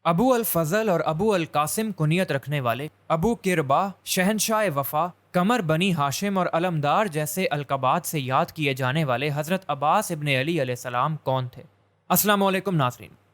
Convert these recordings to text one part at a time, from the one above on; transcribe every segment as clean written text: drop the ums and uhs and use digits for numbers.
ابو الفضل اور ابو القاسم کنیت رکھنے والے ابو کربا، شہنشاہ وفا، قمر بنی ہاشم اور علمدار جیسے القابات سے یاد کیے جانے والے حضرت عباس ابن علی علیہ السلام کون تھے؟ السلام علیکم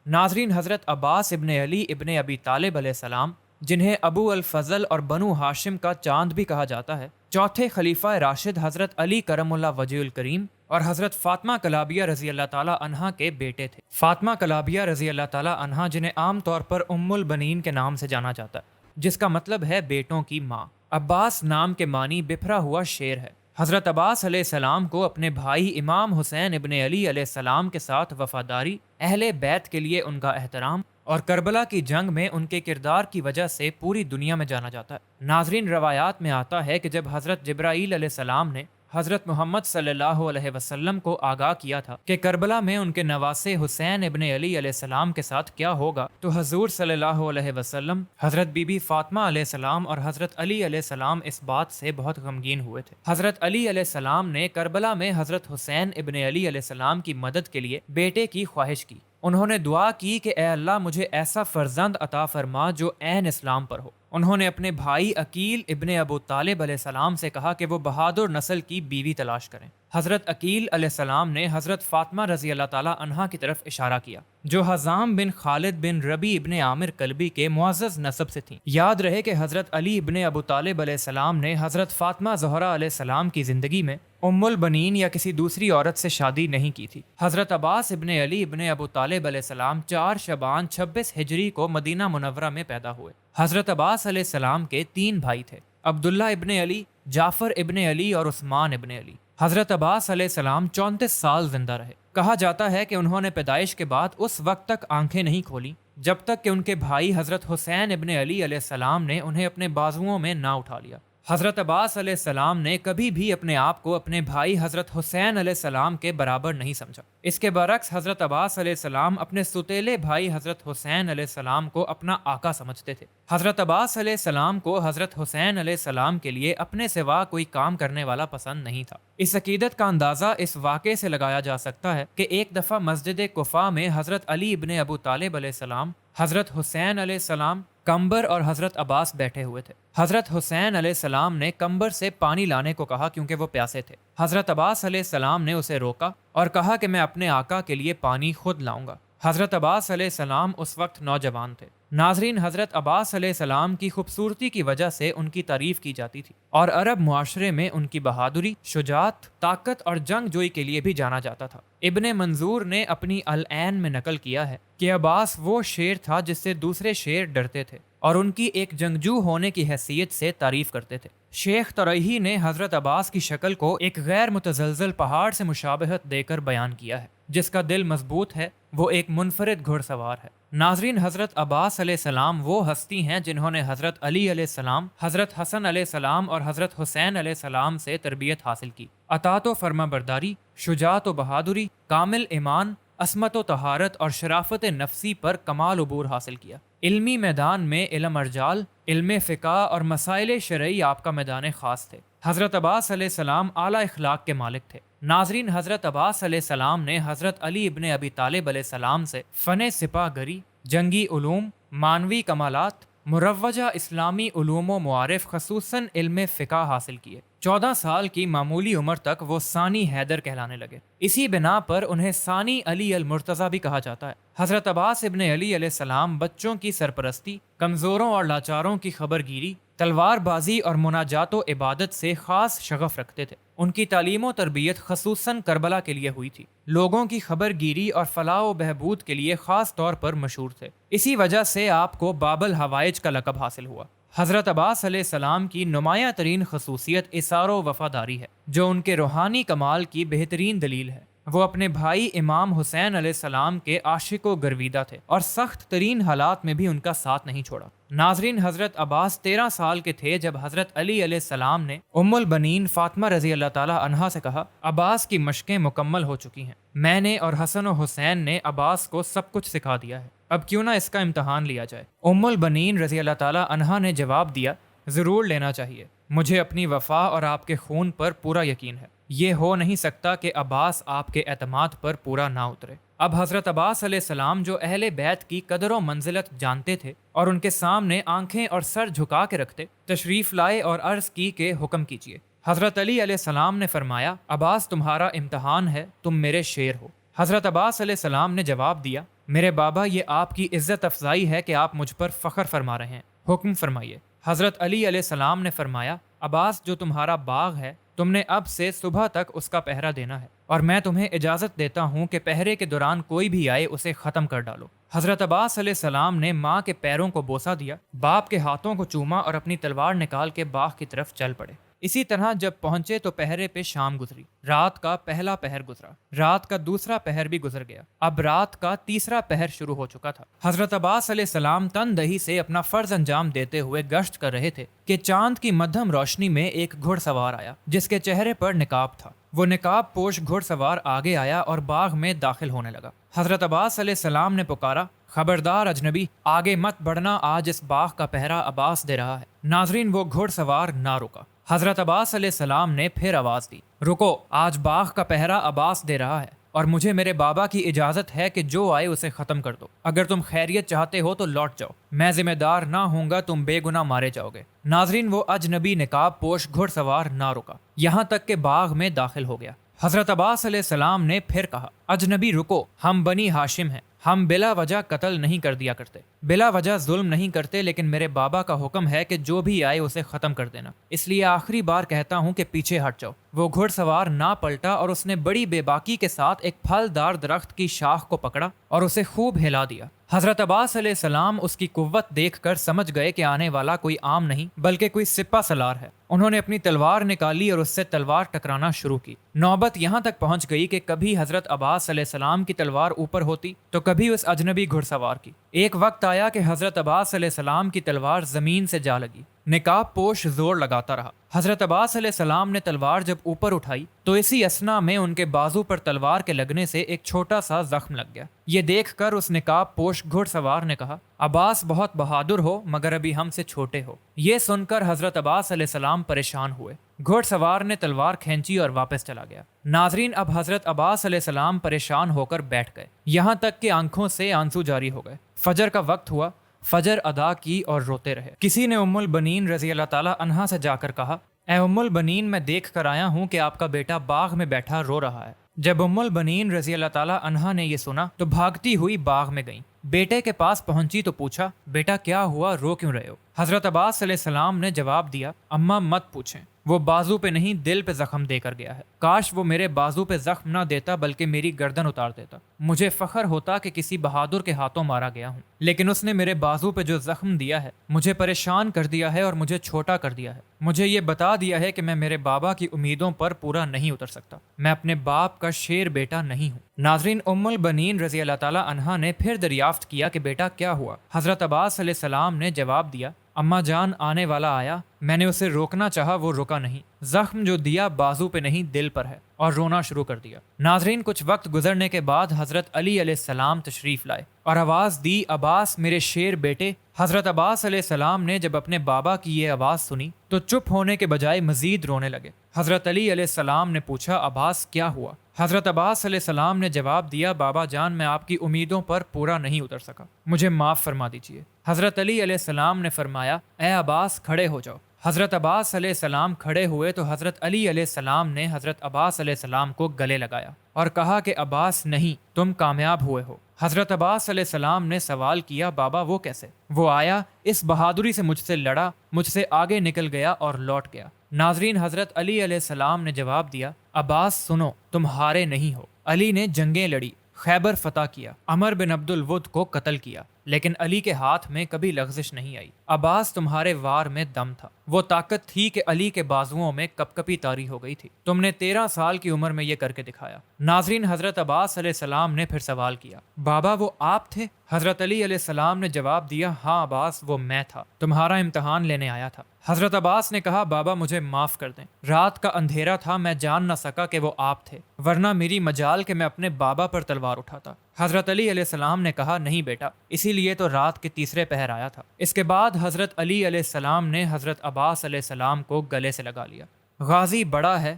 ناظرین، حضرت عباس ابن علی ابن ابی طالب علیہ السلام، جنہیں ابو الفضل اور بنو ہاشم کا چاند بھی کہا جاتا ہے، چوتھے خلیفہ راشد حضرت علی کرم اللہ وجہ الکریم اور حضرت فاطمہ کلابیہ رضی اللہ تعالی عنہا کے بیٹے تھے۔ فاطمہ کلابیہ رضی اللہ تعالی عنہا، جنہیں عام طور پر ام البنین کے نام سے جانا جاتا ہے، جس کا مطلب ہے بیٹوں کی ماں۔ عباس نام کے معنی بکھرا ہوا شیر ہے۔ حضرت عباس علیہ السلام کو اپنے بھائی امام حسین ابن علی علیہ السلام کے ساتھ وفاداری، اہل بیت کے لیے ان کا احترام اور کربلا کی جنگ میں ان کے کردار کی وجہ سے پوری دنیا میں جانا جاتا ہے۔ ناظرین، روایات میں آتا ہے کہ جب حضرت جبرائیل علیہ السلام نے حضرت محمد صلی اللہ علیہ وسلم کو آگاہ کیا تھا کہ کربلا میں ان کے نواسے حسین ابن علی علیہ السلام کے ساتھ کیا ہوگا، تو حضور صلی اللہ علیہ وسلم، حضرت بی بی فاطمہ علیہ السلام اور حضرت علی علیہ السلام اس بات سے بہت غمگین ہوئے تھے۔ حضرت علی علیہ السلام نے کربلا میں حضرت حسین ابن علی علیہ السلام کی مدد کے لیے بیٹے کی خواہش کی۔ انہوں نے دعا کی کہ اے اللہ، مجھے ایسا فرزند عطا فرما جو عین اسلام پر ہو۔ انہوں نے اپنے بھائی عقیل ابن ابو طالب علیہ السلام سے کہا کہ وہ بہادر نسل کی بیوی تلاش کریں۔ حضرت عقیل علیہ السلام نے حضرت فاطمہ رضی اللہ تعالی عنہا کی طرف اشارہ کیا، جو حزام بن خالد بن ربی ابن عامر کلبی کے معزز نسب سے تھیں۔ یاد رہے کہ حضرت علی ابن ابو طالب علیہ السلام نے حضرت فاطمہ زہرا علیہ السلام کی زندگی میں ام البنین یا کسی دوسری عورت سے شادی نہیں کی تھی۔ حضرت عباس ابن علی ابن ابو طالب علیہ السلام 4 شعبان 26 ہجری کو مدینہ منورہ میں پیدا ہوئے۔ حضرت عباس علیہ السلام کے 3 بھائی تھے، عبداللہ ابن علی، جعفر ابن علی اور عثمان ابن علی۔ حضرت عباس علیہ السلام 34 سال زندہ رہے۔ کہا جاتا ہے کہ انہوں نے پیدائش کے بعد اس وقت تک آنکھیں نہیں کھولیں جب تک کہ ان کے بھائی حضرت حسین ابن علی علیہ السلام نے انہیں اپنے بازوؤں میں نہ اٹھا لیا۔ حضرت عباس علیہ السلام نے کبھی بھی اپنے آپ کو اپنے بھائی حضرت حسین علیہ السلام کے برابر نہیں سمجھا۔ اس کے برعکس حضرت عباس علیہ السلام اپنے ستیلے بھائی حضرت حسین علیہ السلام کو اپنا آقا سمجھتے تھے۔ حضرت عباس علیہ السلام کو حضرت حسین علیہ السلام کے لیے اپنے سوا کوئی کام کرنے والا پسند نہیں تھا۔ اس عقیدت کا اندازہ اس واقعے سے لگایا جا سکتا ہے کہ ایک دفعہ مسجد کوفہ میں حضرت علی ابن ابو طالب علیہ السلام، حضرت حسین علیہ السلام، کمبر اور حضرت عباس بیٹھے ہوئے تھے۔ حضرت حسین علیہ السلام نے کمبر سے پانی لانے کو کہا کیونکہ وہ پیاسے تھے۔ حضرت عباس علیہ السلام نے اسے روکا اور کہا کہ میں اپنے آقا کے لیے پانی خود لاؤں گا۔ حضرت عباس علیہ السلام اس وقت نوجوان تھے۔ ناظرین، حضرت عباس علیہ السلام کی خوبصورتی کی وجہ سے ان کی تعریف کی جاتی تھی اور عرب معاشرے میں ان کی بہادری، شجاعت، طاقت اور جنگ جوئی کے لیے بھی جانا جاتا تھا۔ ابن منظور نے اپنی العین میں نقل کیا ہے کہ عباس وہ شیر تھا جس سے دوسرے شیر ڈرتے تھے اور ان کی ایک جنگجو ہونے کی حیثیت سے تعریف کرتے تھے۔ شیخ طریحی نے حضرت عباس کی شکل کو ایک غیر متزلزل پہاڑ سے مشابہت دے کر بیان کیا ہے، جس کا دل مضبوط ہے، وہ ایک منفرد گھڑ سوار ہے۔ ناظرین، حضرت عباس علیہ السلام وہ ہستی ہیں جنہوں نے حضرت علی علیہ السلام، حضرت حسن علیہ السلام اور حضرت حسین علیہ السلام سے تربیت حاصل کی۔ اطاعت و فرما برداری، شجاعت و بہادری، کامل ایمان، عصمت و طہارت اور شرافت نفسی پر کمال عبور حاصل کیا۔ علمی میدان میں علم ارجال، علم فقہ اور مسائل شرعی آپ کا میدان خاص تھے۔ حضرت عباس علیہ السلام اعلیٰ اخلاق کے مالک تھے۔ ناظرین، حضرت عباس علیہ السلام نے حضرت علی ابن ابی طالب علیہ السلام سے فن سپاہ گری، جنگی علوم، معنوی کمالات، مروجہ اسلامی علوم و معارف خصوصاً علم فقہ حاصل کیے۔ 14 سال کی معمولی عمر تک وہ ثانی حیدر کہلانے لگے۔ اسی بنا پر انہیں ثانی علی المرتضیٰ بھی کہا جاتا ہے۔ حضرت عباس ابن علی علیہ السلام بچوں کی سرپرستی، کمزوروں اور لاچاروں کی خبر گیری، تلوار بازی اور مناجات و عبادت سے خاص شغف رکھتے تھے۔ ان کی تعلیم و تربیت خصوصاً کربلا کے لیے ہوئی تھی۔ لوگوں کی خبر گیری اور فلاح و بہبود کے لیے خاص طور پر مشہور تھے۔ اسی وجہ سے آپ کو باب الحوائج کا لقب حاصل ہوا۔ حضرت عباس علیہ السلام کی نمایاں ترین خصوصیت اثار و وفاداری ہے، جو ان کے روحانی کمال کی بہترین دلیل ہے۔ وہ اپنے بھائی امام حسین علیہ السلام کے عاشق و گرویدہ تھے اور سخت ترین حالات میں بھی ان کا ساتھ نہیں چھوڑا۔ ناظرین، حضرت عباس 13 سال کے تھے جب حضرت علی علیہ السلام نے ام البنین فاطمہ رضی اللہ تعالی عنہا سے کہا، عباس کی مشقیں مکمل ہو چکی ہیں، میں نے اور حسن و حسین نے عباس کو سب کچھ سکھا دیا ہے، اب کیوں نہ اس کا امتحان لیا جائے۔ ام البنین رضی اللہ تعالی عنہا نے جواب دیا، ضرور لینا چاہیے، مجھے اپنی وفا اور آپ کے خون پر پورا یقین ہے، یہ ہو نہیں سکتا کہ عباس آپ کے اعتماد پر پورا نہ اترے۔ اب حضرت عباس علیہ السلام جو اہل بیت کی قدر و منزلت جانتے تھے اور ان کے سامنے آنکھیں اور سر جھکا کے رکھتے، تشریف لائے اور عرض کی کہ حکم کیجیے۔ حضرت علی علیہ السلام نے فرمایا، عباس تمہارا امتحان ہے، تم میرے شیر ہو۔ حضرت عباس علیہ السلام نے جواب دیا، میرے بابا یہ آپ کی عزت افزائی ہے کہ آپ مجھ پر فخر فرما رہے ہیں، حکم فرمائیے۔ حضرت علی علیہ السلام نے فرمایا، عباس جو تمہارا باغ ہے تم نے اب سے صبح تک اس کا پہرا دینا ہے، اور میں تمہیں اجازت دیتا ہوں کہ پہرے کے دوران کوئی بھی آئے اسے ختم کر ڈالو۔ حضرت عباس علیہ السلام نے ماں کے پیروں کو بوسہ دیا، باپ کے ہاتھوں کو چوما اور اپنی تلوار نکال کے باغ کی طرف چل پڑے۔ اسی طرح جب پہنچے تو پہرے پہ شام گزری، رات کا پہلا پہر گزرا، رات کا دوسرا پہر بھی گزر گیا، اب رات کا تیسرا پہر شروع ہو چکا تھا۔ حضرت عباس علیہ السلام تن دہی سے اپنا فرض انجام دیتے ہوئے گشت کر رہے تھے کہ چاند کی مدھم روشنی میں ایک گھڑ سوار آیا جس کے چہرے پر نقاب تھا۔ وہ نقاب پوش گھڑ سوار آگے آیا اور باغ میں داخل ہونے لگا۔ حضرت عباس علیہ السلام نے پکارا، خبردار اجنبی، آگے مت بڑھنا، آج اس باغ کا پہرا عباس دے رہا ہے۔ ناظرین، وہ گھڑ سوار نہ رکا۔ حضرت عباس علیہ السلام نے پھر آواز دی، رکو، آج باغ کا پہرا عباس دے رہا ہے اور مجھے میرے بابا کی اجازت ہے کہ جو آئے اسے ختم کر دو۔ اگر تم خیریت چاہتے ہو تو لوٹ جاؤ، میں ذمہ دار نہ ہوں گا، تم بے گناہ مارے جاؤ گے۔ ناظرین، وہ اجنبی نقاب پوش گھڑ سوار نہ رکا یہاں تک کہ باغ میں داخل ہو گیا۔ حضرت عباس علیہ السلام نے پھر کہا، اجنبی رکو، ہم بنی ہاشم ہیں، ہم بلا وجہ قتل نہیں کر دیا کرتے، بلا وجہ ظلم نہیں کرتے، لیکن میرے بابا کا حکم ہے کہ جو بھی آئے اسے ختم کر دینا، اس لیے آخری بار کہتا ہوں کہ پیچھے ہٹ جاؤ۔ وہ گھڑ سوار نہ پلٹا اور اس نے بڑی بے باکی کے ساتھ ایک پھل دار درخت کی شاخ کو پکڑا اور اسے خوب ہلا دیا۔ حضرت عباس علیہ السلام اس کی قوت دیکھ کر سمجھ گئے کہ آنے والا کوئی عام نہیں بلکہ کوئی سپہ سالار ہے۔ انہوں نے اپنی تلوار نکالی اور اس سے تلوار ٹکرانا شروع کی۔ نوبت یہاں تک پہنچ گئی کہ کبھی حضرت عباس علیہ السلام کی تلوار اوپر ہوتی تو کبھی اس اجنبی گھڑ سوار کی۔ ایک وقت آیا کہ حضرت عباس علیہ السلام کی تلوار زمین سے جا لگی۔ نقاب پوش زور لگاتا رہا۔ حضرت عباس علیہ السلام نے تلوار جب اوپر اٹھائی تو اسی اثنا میں ان کے بازو پر تلوار کے لگنے سے ایک چھوٹا سا زخم لگ گیا۔ یہ دیکھ کر اس نقاب پوش گھڑ سوار نے کہا، عباس بہت بہادر ہو مگر ابھی ہم سے چھوٹے ہو۔ یہ سن کر حضرت عباس علیہ السلام پریشان ہوئے۔ گھڑ سوار نے تلوار کھینچی اور واپس چلا گیا۔ ناظرین، اب حضرت عباس علیہ السلام پریشان ہو کر بیٹھ گئے، یہاں تک کہ آنکھوں سے آنسو جاری ہو گئے۔ فجر کا وقت ہوا، فجر ادا کی اور روتے رہے۔ کسی نے ام البنین رضی اللہ تعالی عنہا سے جا کر کہا، اے ام البنین، میں دیکھ کر آیا ہوں کہ آپ کا بیٹا باغ میں بیٹھا رو رہا ہے۔ جب ام البنین رضی اللہ تعالی عنہا نے یہ سنا تو بھاگتی ہوئی باغ میں گئیں۔ بیٹے کے پاس پہنچی تو پوچھا، بیٹا کیا ہوا، رو کیوں رہے ہو؟ حضرت عباس علیہ السلام نے جواب دیا، اماں مت پوچھیں، وہ بازو پہ نہیں دل پہ زخم دے کر گیا ہے۔ کاش وہ میرے بازو پہ زخم نہ دیتا بلکہ میری گردن اتار دیتا، مجھے فخر ہوتا کہ کسی بہادر کے ہاتھوں مارا گیا ہوں، لیکن اس نے میرے بازو پہ جو زخم دیا ہے مجھے پریشان کر دیا ہے اور مجھے چھوٹا کر دیا ہے۔ مجھے یہ بتا دیا ہے کہ میں میرے بابا کی امیدوں پر پورا نہیں اتر سکتا، میں اپنے باپ کا شیر بیٹا نہیں ہوں۔ ناظرین، ام البنین رضی اللہ تعالی عنہا نے پھر دریافت کیا کہ بیٹا کیا ہوا؟ حضرت عباس علیہ السلام نے جواب دیا، اماں جان، آنے والا آیا، میں نے اسے روکنا چاہا، وہ رکا نہیں، زخم جو دیا بازو پہ نہیں دل پر ہے، اور رونا شروع کر دیا۔ ناظرین، کچھ وقت گزرنے کے بعد حضرت علی علیہ السلام تشریف لائے اور آواز دی، عباس میرے شیر بیٹے۔ حضرت عباس علیہ السلام نے جب اپنے بابا کی یہ آواز سنی تو چپ ہونے کے بجائے مزید رونے لگے۔ حضرت علی علیہ السلام نے پوچھا، عباس کیا ہوا؟ حضرت عباس علیہ السلام نے جواب دیا، بابا جان، میں آپ کی امیدوں پر پورا نہیں اتر سکا، مجھے معاف فرما دیجیے۔ حضرت علی علیہ السلام نے فرمایا، اے عباس کھڑے ہو جاؤ۔ حضرت عباس علیہ السلام کھڑے ہوئے تو حضرت علی علیہ السلام نے حضرت عباس علیہ السلام کو گلے لگایا اور کہا کہ عباس نہیں، تم کامیاب ہوئے ہو۔ حضرت عباس علیہ السلام نے سوال کیا، بابا وہ کیسے؟ وہ آیا، اس بہادری سے مجھ سے لڑا، مجھ سے آگے نکل گیا اور لوٹ گیا۔ ناظرین، حضرت علی علیہ السلام نے جواب دیا، عباس سنو، تم ہارے نہیں ہو۔ علی نے جنگیں لڑی، خیبر فتح کیا، عمر بن عبد الود کو قتل کیا، لیکن علی کے ہاتھ میں کبھی لغزش نہیں آئی۔ عباس تمہارے وار میں دم تھا، وہ طاقت تھی کہ علی کے بازوؤں میں کپ کپی طاری ہو گئی تھی، تم نے 13 سال کی عمر میں یہ کر کے دکھایا۔ ناظرین، حضرت عباس علیہ السلام نے پھر سوال کیا، بابا وہ آپ تھے؟ حضرت علی علیہ السلام نے جواب دیا، ہاں عباس، وہ میں تھا، تمہارا امتحان لینے آیا تھا۔ حضرت عباس نے کہا، بابا مجھے معاف کر دیں، رات کا اندھیرا تھا، میں جان نہ سکا کہ وہ آپ تھے، ورنہ میری مجال کہ میں اپنے بابا پر تلوار اٹھاتا۔ حضرت علی علیہ السلام نے کہا، نہیں بیٹا، اسی لیے تو رات کے تیسرے پہر آیا تھا۔ اس کے بعد حضرت علی علیہ السلام نے حضرت عباس علیہ السلام کو گلے سے لگا لیا۔ غازی بڑا ہے،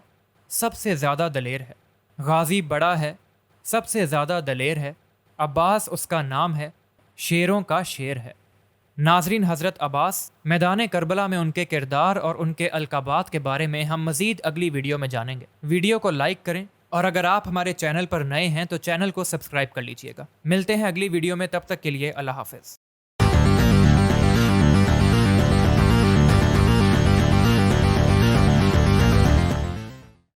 سب سے زیادہ دلیر ہے، غازی بڑا ہے، سب سے زیادہ دلیر ہے، عباس اس کا نام ہے، شیروں کا شیر ہے۔ ناظرین، حضرت عباس میدان کربلا میں ان کے کردار اور ان کے القابات کے بارے میں ہم مزید اگلی ویڈیو میں جانیں گے۔ ویڈیو کو لائک کریں، اور اگر آپ ہمارے چینل پر نئے ہیں تو چینل کو سبسکرائب کر لیجئے گا۔ ملتے ہیں اگلی ویڈیو میں، تب تک کے لیے اللہ حافظ۔